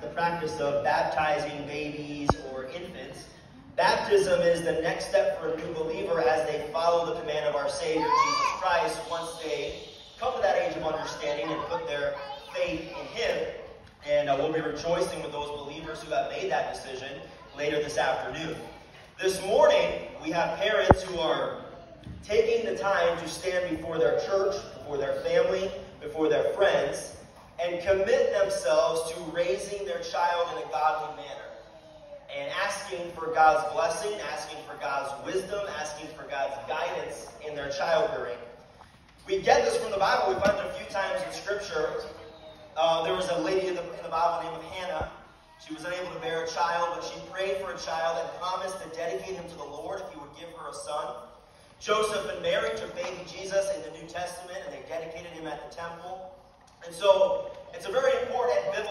the practice of baptizing babies or infants, baptism is the next step for a new believer as they follow the command of our Savior, Jesus Christ, once they come to that age of understanding and put their faith in Him. And we'll be rejoicing with those believers who have made that decision later this afternoon. This morning, we have parents who are taking the time to stand before their church, before their family, before their friends, and commit themselves to raising their child in a godly manner. And asking for God's blessing, asking for God's wisdom, asking for God's guidance in their child rearing. We get this from the Bible. We find it a few times in Scripture. There was a lady in the Bible named Hannah. She was unable to bear a child, but she prayed for a child and promised to dedicate him to the Lord if He would give her a son. Joseph and Mary took baby Jesus in the New Testament, and they dedicated him at the temple. And so, it's a very important biblical